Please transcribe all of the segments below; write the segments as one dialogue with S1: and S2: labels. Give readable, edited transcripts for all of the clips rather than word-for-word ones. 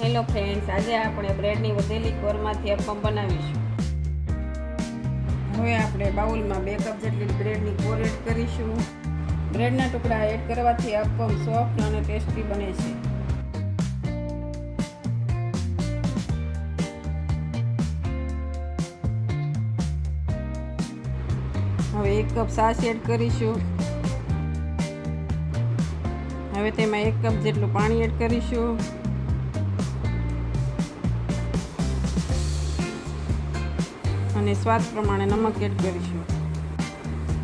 S1: Hello friends, આજે આપણે બ્રેડની વધેલી કોરમાંથી અપમ બનાવીશું. હવે આપણે બાઉલમાં 2 કપ જેટલી બ્રેડની કોર એડ કરીશું. બ્રેડના ટુકડા એડ કરવાથી અપમ સોફ્ટ અને ટેસ્ટી બને છે. હવે 1 કપ છાશ એડ કરીશું. હવે તેમાં 1 કપ જેટલું પાણી એડ કરીશું. અને સ્વાદ પ્રમાણે નમક એડ કરીશું.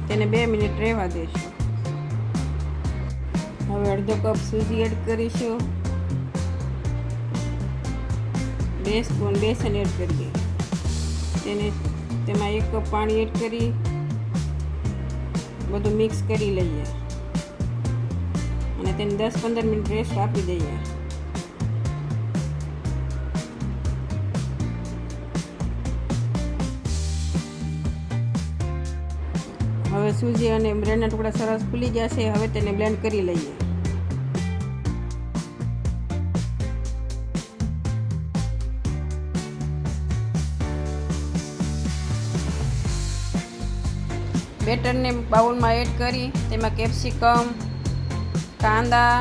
S1: તેને 2 મિનિટ રહેવા દઈશું. હવે અડધો કપ સૂજી એડ કરીશું. 2 સ્પૂન બેસન એડ કરીએ. તેમાં 1 કપ પાણી એડ કરી બધું મિક્સ કરી લઈએ અને તેને 10-15 મિનિટ રેસ્ટ આપી દઈએ. હવે સૂજી અને બ્રેડના ટુકડા સરસ ફૂલી ગયા છે. હવે તેને બ્લેન્ડ કરી લઈએ. બેટરને બાઉલમાં એડ કરી તેમાં કેપ્સિકમ, કાંદા,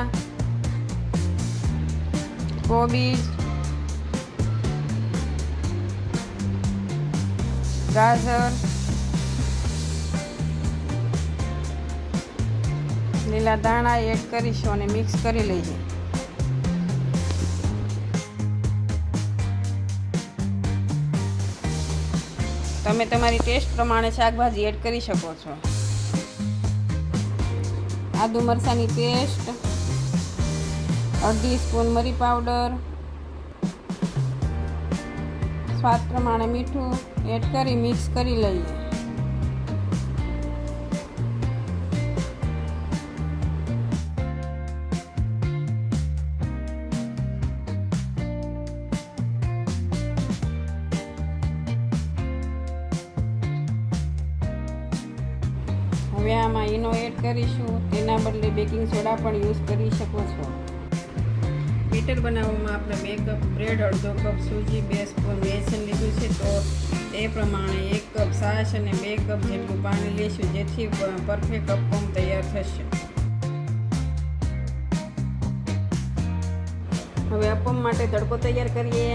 S1: કોબીજ, ગાજર, લીલા ધાણા એડ કરીશું અને મિક્સ કરી લઈએ. તમે તમારી ટેસ્ટ પ્રમાણે શાકભાજી એડ કરી શકો છો. આદુ મરચાંની પેસ્ટ, અડધી સ્પૂન મરી પાવડર, સ્વાદ પ્રમાણે મીઠું એડ કરી મિક્સ કરી લઈએ. હવે આમાં ઈનો એડ કરીશું. તેના બદલે બેકિંગ સોડા પણ યુઝ કરી શકો છો. બેટર બનાવવામાં આપણે 2 કપ બ્રેડ, અડધો કપ સૂજી, 2 સ્પૂન બેસન લીધું છે, તો તે પ્રમાણે 1 કપ છાશ અને 2 કપ જેટલું પાણી લઈશું, જેથી પરફેક્ટ અપમ તૈયાર થશે. હવે અપમ માટે તડકો તૈયાર કરીએ.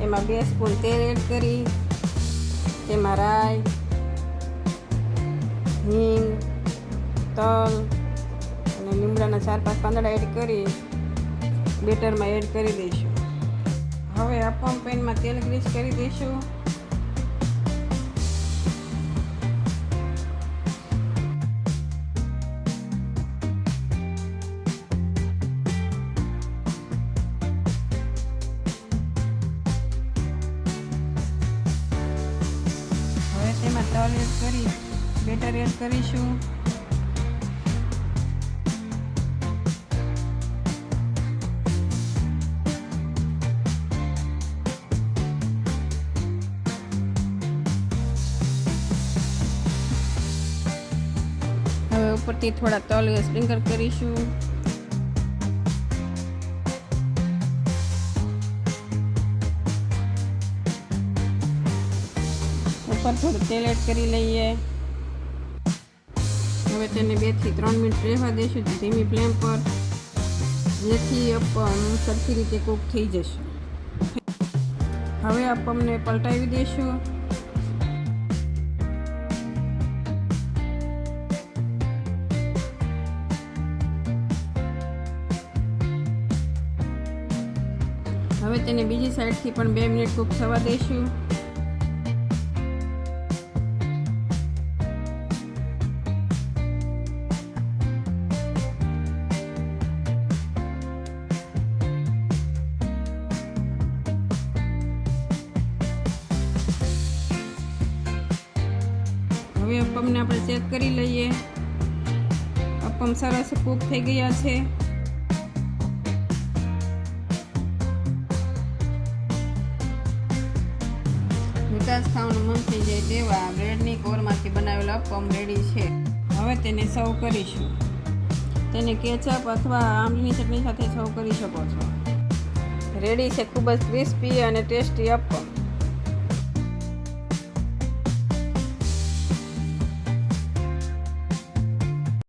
S1: એમાં 2 સ્પૂન તેલ એડ કરી તેમાં રાઈ, હિંગ, તલ અને લીમડાના 4-5 પાંદડા એડ કરી બેટરમાં એડ કરી દઈશું. હવે અપમ પેનમાં તેલ ગ્રીસ કરી દઈશું. હવે તેમાં તલ એડ કરી બેટર એડ કરીશું. હવે ઉપરથી થોડા તલ સ્પ્રિંકલ કરીશું. ઉપર થોડું તેલ એડ કરી લઈએ. હવે તેને 2 થી 3 મિનિટ રહેવા દઈશું ધીમી ફ્લેમ પર, જેથી અપમ સરખી રીતે કૂક થઈ જશે. હવે અપમને પલટાવી દઈશું. હવે તેને બીજી સાઈડથી પણ 2 મિનિટ કૂક થવા દઈશું. હવે અપમને આપણે ચેક કરી લઈએ. અપમ સરસ કૂક થઈ ગયા છે. મીઠાશ ખાવાનું મન થઈ જાય તેવા બ્રેડની કોરમાંથી બનાવેલા અપમ રેડી છે. હવે તેને સર્વ કરીશું. તેને કેચઅપ અથવા આંબલીની ચટણી સાથે સર્વ કરી શકો છો. રેડી છે ખૂબ જ ક્રિસ્પી અને ટેસ્ટી અપમ.